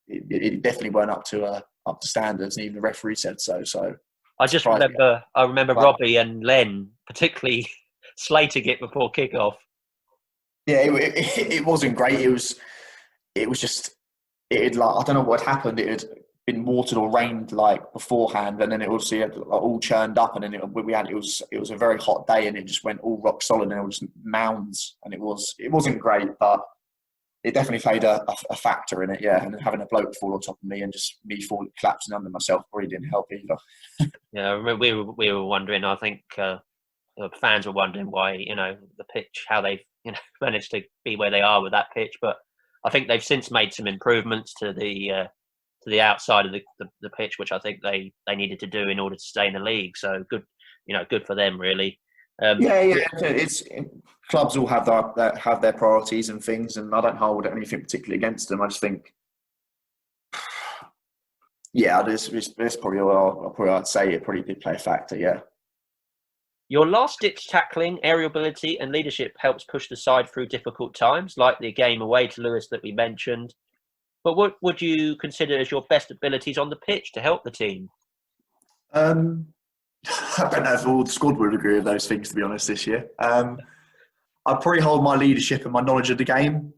B: it definitely weren't up to standards, and even the referee said so. So
A: I remember Robbie and Len particularly slating it before kickoff.
B: Yeah, it wasn't great. It was just I don't know what had happened. It had been watered or rained beforehand, and then it obviously had all churned up, and then it was a very hot day, and it just went all rock solid, and it was mounds, and it wasn't great, but it definitely played a factor in it, yeah. And having a bloke fall on top of me and just me collapsing under myself probably didn't help either.
A: Yeah, I remember we were wondering. I think fans were wondering why the pitch, how they've managed to be where they are with that pitch. But I think they've since made some improvements to the outside of the pitch, which I think they needed to do in order to stay in the league. So good, good for them, really.
B: It's clubs all have their priorities and things, and I don't hold anything particularly against them. I just think, it's probably I'd say it probably did play a factor. Yeah.
A: Your last-ditch tackling, aerial ability, and leadership helps push the side through difficult times, like the game away to Lewis that we mentioned. But what would you consider as your best abilities on the pitch to help the team?
B: I don't know if all the squad would agree with those things, to be honest, this year. I'd probably hold my leadership and my knowledge of the game.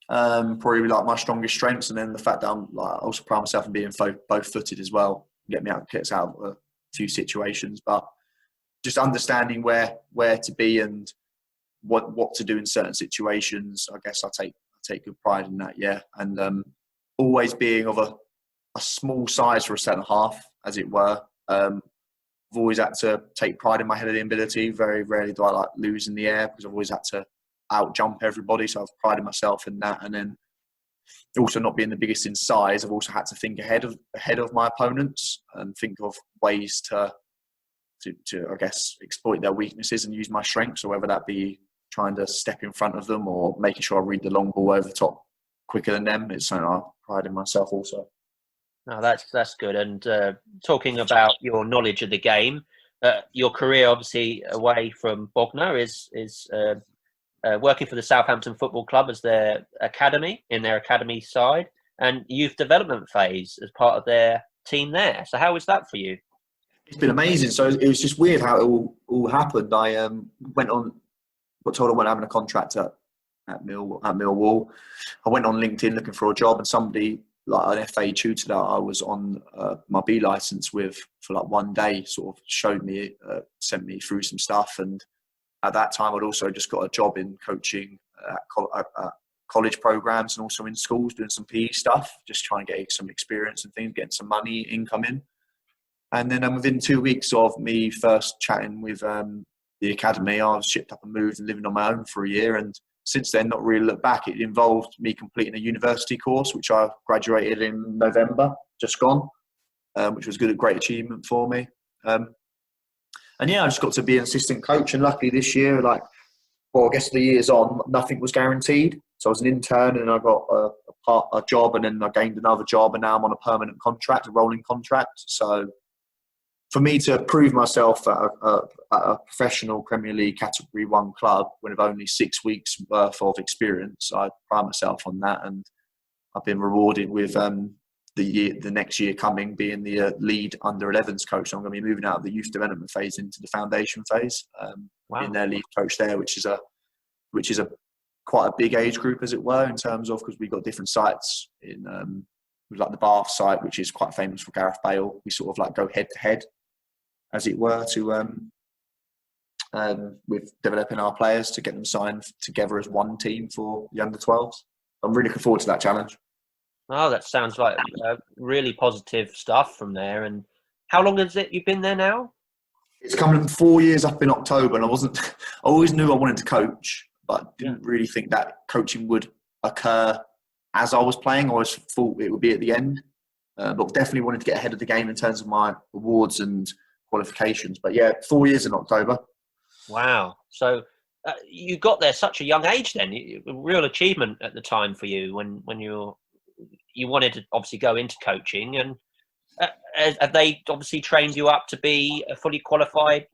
B: Probably like my strongest strengths, and then the fact that I'm like also pride myself in being both footed as well, get me out of a few situations. But just understanding where to be and what to do in certain situations, I guess I take good pride in that. Yeah, and always being of a small size for a centre half, as it were. I've always had to take pride in my heading ability. Very rarely do I like lose in the air because I've always had to out jump everybody. So I've prided myself in that. And then also not being the biggest in size, I've also had to think ahead of my opponents and think of ways to I guess exploit their weaknesses and use my strengths. So whether that be trying to step in front of them or making sure I read the long ball over the top quicker than them, it's something I pride in myself also.
A: No, that's good. And talking about your knowledge of the game, your career obviously away from Bognor is working for the Southampton Football Club as their academy side, and youth development phase as part of their team there. So how was that for you?
B: It's been amazing. So it was just weird how it all happened. I got told I wasn't having a contract at Millwall. I went on LinkedIn looking for a job, and somebody, like an FA tutor that I was on my B license with for like one day, sort of showed me, sent me through some stuff. And at that time, I'd also just got a job in coaching at college programs and also in schools doing some PE stuff, just trying to get some experience and things, getting some money, income in. And then within 2 weeks of me first chatting with the academy, I was shipped up and moved and living on my own for a year. And since then, not really looked back. It involved me completing a university course, which I graduated in November, just gone, which was a great achievement for me. And yeah, I just got to be an assistant coach. And luckily this year, I guess the years on, nothing was guaranteed. So I was an intern and I got a job, and then I gained another job, and now I'm on a permanent contract, a rolling contract. So for me to prove myself at a professional Premier League Category 1 club with only 6 weeks worth of experience, I pride myself on that, and I've been rewarded with the next year coming being the lead under-11s coach. So I'm going to be moving out of the youth development phase into the foundation phase, being their lead coach there, which is a quite a big age group, as it were, in terms of, because we've got different sites in like the Bath site, which is quite famous for Gareth Bale. We sort of like go head to head, as it were, to with developing our players to get them signed together as one team for the under-12s. I'm really looking forward to that challenge.
A: Oh, that sounds like really positive stuff from there. And how long has it you've been there now?
B: It's coming 4 years up in October, and I always knew I wanted to coach, but didn't really think that coaching would occur as I was playing. I always thought it would be at the end, but definitely wanted to get ahead of the game in terms of my awards and qualifications. But yeah, 4 years in October.
A: Wow. So you got there such a young age then. A real achievement at the time for you when you wanted to obviously go into coaching. And have they obviously trained you up to be a fully qualified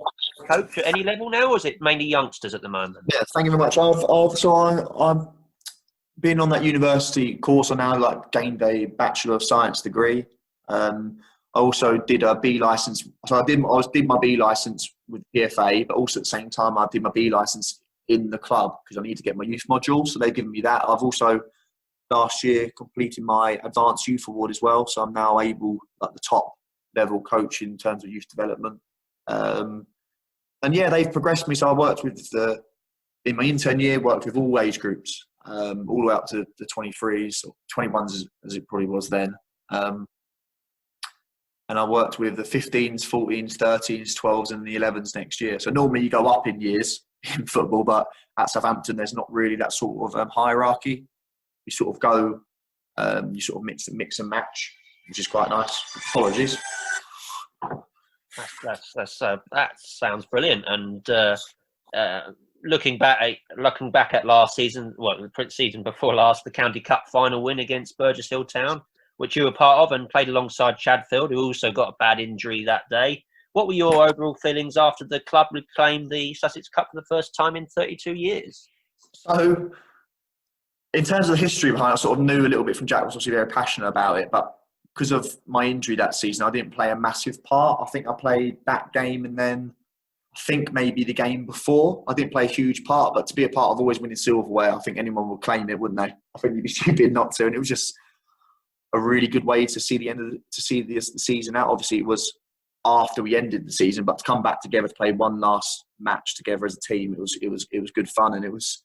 A: coach at any level now, or is it mainly youngsters at the moment?
B: Yeah, thank you very much. I've been on that university course. I now gained a Bachelor of Science degree. I also did a B license. So I did my B license with PFA, but also at the same time I did my B license in the club because I need to get my youth module. So they've given me that. I've also last year completed my advanced youth award as well. So I'm now able, like the top level coach in terms of youth development. And yeah, they've progressed me. So I worked with in my intern year, worked with all age groups, all the way up to the 23s or 21s as it probably was then. And I worked with the 15s, 14s, 13s, 12s and the 11s next year. So normally you go up in years in football, but at Southampton, there's not really that sort of hierarchy. You sort of go, you sort of mix and match, which is quite nice. Apologies.
A: That sounds brilliant. And looking back at last season, the season before last, the County Cup final win against Burgess Hill Town, which you were part of and played alongside Chadfield, who also got a bad injury that day. What were your overall feelings after the club reclaimed the Sussex Cup for the first time in 32 years?
B: So, in terms of the history behind it, I sort of knew a little bit from Jack. I was obviously very passionate about it, but because of my injury that season, I didn't play a massive part. I think I played that game and then I think maybe the game before. I didn't play a huge part, but to be a part of always winning silverware, I think anyone would claim it, wouldn't they? I think you'd be stupid not to. And it was just a really good way to see the season out. Obviously, it was after we ended the season, but to come back together to play one last match together as a team, it was good fun, and it was.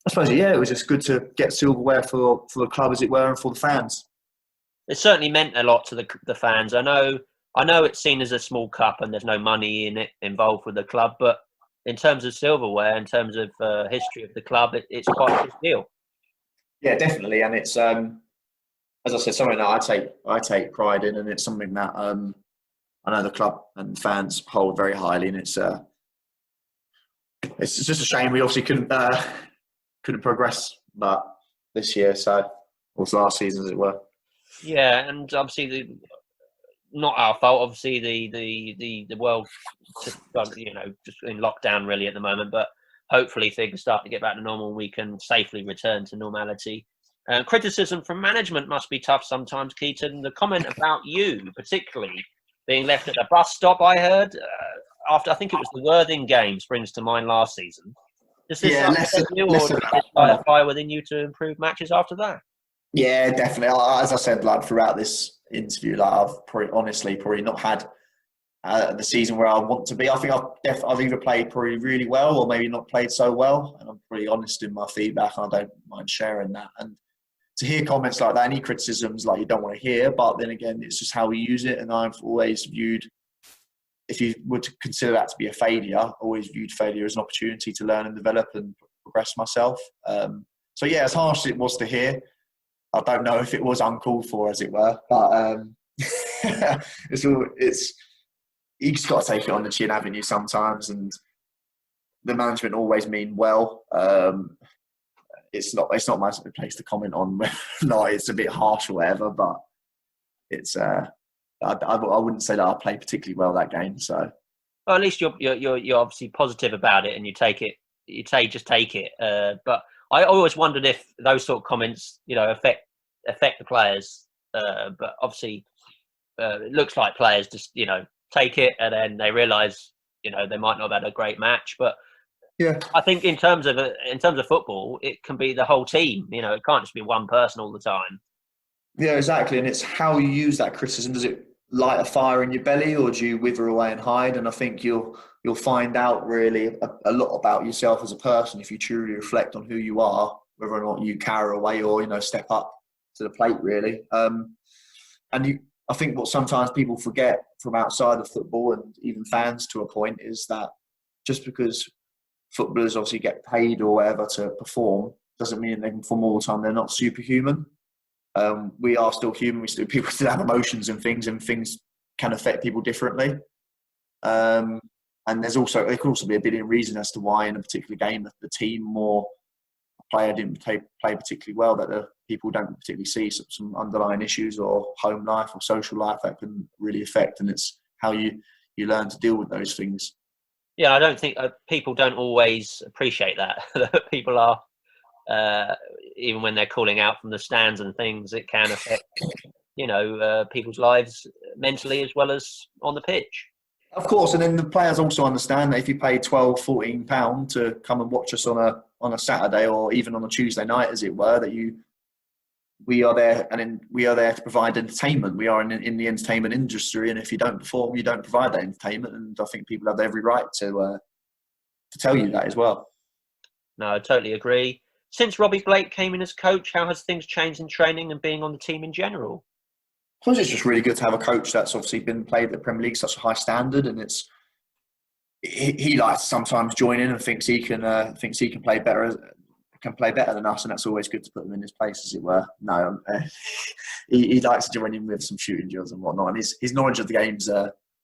B: I suppose, yeah, it was just good to get silverware for the club, as it were, and for the fans.
A: It certainly meant a lot to the fans. I know it's seen as a small cup and there's no money in it involved with the club, but in terms of silverware, in terms of history of the club, it's quite a big deal.
B: Yeah, definitely, and it's as I said, something that I take pride in, and it's something that I know the club and fans hold very highly, and it's just a shame we obviously couldn't progress, but this year, so was last season, as it were.
A: Yeah, and obviously not our fault. Obviously, the world, just in lockdown really at the moment. But hopefully things start to get back to normal, and we can safely return to normality. Criticism from management must be tough sometimes, Keaton. The comment about you, particularly being left at the bus stop, I heard after, I think it was the Worthing game, springs to mind last season. Does this upset you, or does this light a fire within you to improve matches after that?
B: Yeah, definitely. As I said, throughout this interview, I've probably not had the season where I want to be. I think I've either played probably really well or maybe not played so well, and I'm pretty honest in my feedback, and I don't mind sharing that. And to hear comments like that, any criticisms you don't want to hear, but then again, it's just how we use it. And I've always viewed, if you were to consider that to be a failure, always viewed failure as an opportunity to learn and develop and progress myself. So yeah, as harsh as it was to hear, I don't know if it was uncalled for, as it were, but it's you just got to take it on the chin, haven't you, sometimes? And the management always mean well. It's not my place to comment on whether or not it's a bit harsh or whatever, but it's I wouldn't say that I played particularly well that game. So,
A: well, at least you're obviously positive about it, and you take it. Just take it. But I always wondered if those sort of comments, affect the players. But obviously, it looks like players just take it, and then they realise they might not have had a great match. But
B: yeah,
A: I think in terms of football, it can be the whole team. It can't just be one person all the time.
B: Yeah, exactly. And it's how you use that criticism. Does it light a fire in your belly, or do you wither away and hide? And I think you'll find out really a lot about yourself as a person if you truly reflect on who you are, whether or not you carry away or step up to the plate, really. I think what sometimes people forget from outside of football, and even fans to a point, is that just because footballers obviously get paid or whatever to perform doesn't mean they can perform all the time. They're not superhuman. We are still human. People still have emotions and things can affect people differently. And there could also be a bit of reason as to why in a particular game the team or a player didn't play particularly well, that the people don't particularly see some underlying issues or home life or social life that can really affect. And it's how you learn to deal with those things.
A: Yeah, I don't think people don't always appreciate that. People are, even when they're calling out from the stands and things, it can affect, people's lives mentally as well as on the pitch.
B: Of course, and then the players also understand that if you pay £12, £14 to come and watch us on a Saturday or even on a Tuesday night, as it were, that we are there, and then we are there to provide entertainment. We are in the entertainment industry, and if you don't perform, you don't provide that entertainment. And I think people have every right to tell you that as well.
A: No, I totally agree. Since Robbie Blake came in as coach, how has things changed in training and being on the team in general?
B: I suppose it's just really good to have a coach that's obviously been played at the Premier League, such a high standard, and he likes to sometimes join in and thinks he can play better than us, and that's always good to put them in his place, as it were. No, he likes to join in with some shooting drills and whatnot, and his knowledge of the game's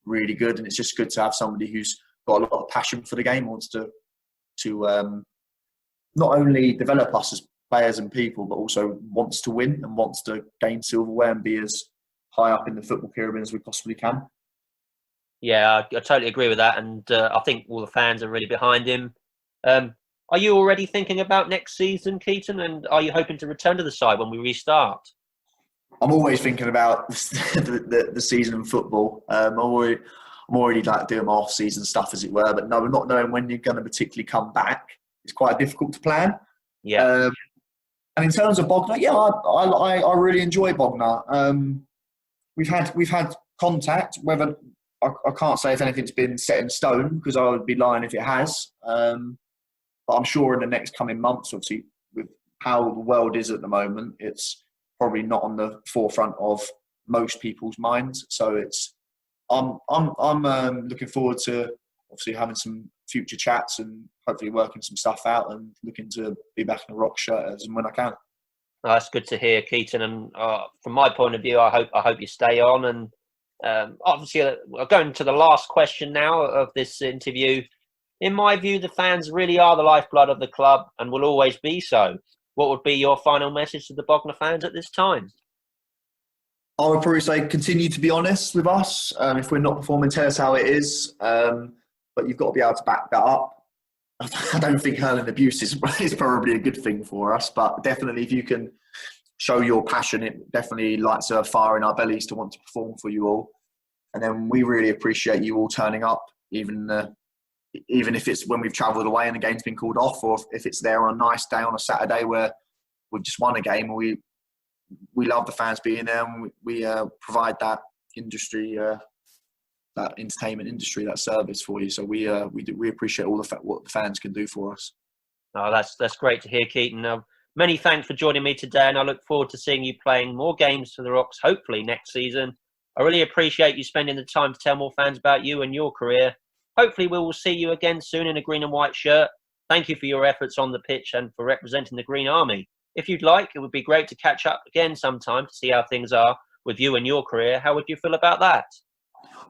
B: really good, and it's just good to have somebody who's got a lot of passion for the game, wants to not only develop us as players and people, but also wants to win and wants to gain silverware and be as high up in the football pyramid as we possibly can.
A: Yeah, I totally agree with that, and I think all the fans are really behind him. Are you already thinking about next season, Keaton? And are you hoping to return to the side when we restart? I'm
B: always thinking about the season in football. I'm already like doing my off-season stuff, as it were. But no, not knowing when you're going to particularly come back is quite difficult to plan.
A: Yeah.
B: And in terms of Bognor, yeah, I really enjoy Bognor. We've had contact. Whether I can't say if anything's been set in stone, because I would be lying if it has. But I'm sure in the next coming months, obviously, with how the world is at the moment, it's probably not on the forefront of most people's minds. So I'm looking forward to obviously having some future chats and hopefully working some stuff out and looking to be back in a Rock shirt as and when I can.
A: Oh, that's good to hear, Keaton. And from my point of view, I hope you stay on. And obviously, going to the last question now of this interview. In my view, the fans really are the lifeblood of the club and will always be so. What would be your final message to the Bognor fans at this time?
B: I would probably say continue to be honest with us. If we're not performing, tell us how it is. But you've got to be able to back that up. I don't think hurling abuse is probably a good thing for us, but definitely if you can show your passion, it definitely lights a fire in our bellies to want to perform for you all. And then we really appreciate you all turning up, even if it's when we've travelled away and the game's been called off, or if it's there on a nice day on a Saturday where we've just won a game. We love the fans being there, and we provide that industry, that entertainment industry, that service for you. So we appreciate all what the fans can do for us.
A: Oh, that's great to hear, Keaton. Many thanks for joining me today, and I look forward to seeing you playing more games for the Rocks, hopefully next season. I really appreciate you spending the time to tell more fans about you and your career. Hopefully we will see you again soon in a green and white shirt. Thank you for your efforts on the pitch and for representing the Green Army. If you'd like, it would be great to catch up again sometime to see how things are with you and your career. How would you feel about that?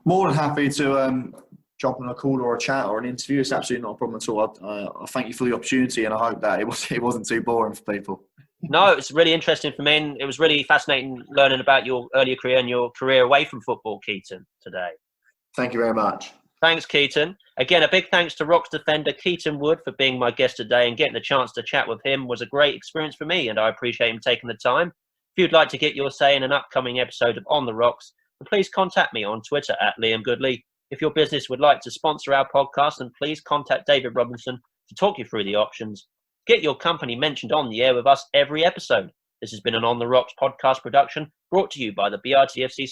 B: More than happy to jump on a call or a chat or an interview. It's absolutely not a problem at all. I thank you for the opportunity, and I hope that it wasn't too boring for people.
A: No, it's really interesting for me, and it was really fascinating learning about your earlier career and your career away from football, Keaton, today.
B: Thank you very much.
A: Thanks, Keaton. Again, a big thanks to Rocks defender Keaton Wood for being my guest today, and getting the chance to chat with him was a great experience for me, and I appreciate him taking the time. If you'd like to get your say in an upcoming episode of On the Rocks, please contact me on Twitter at Liam Goodley. If your business would like to sponsor our podcast, then please contact David Robinson to talk you through the options. Get your company mentioned on the air with us every episode. This has been an On the Rocks podcast production brought to you by the BRTFC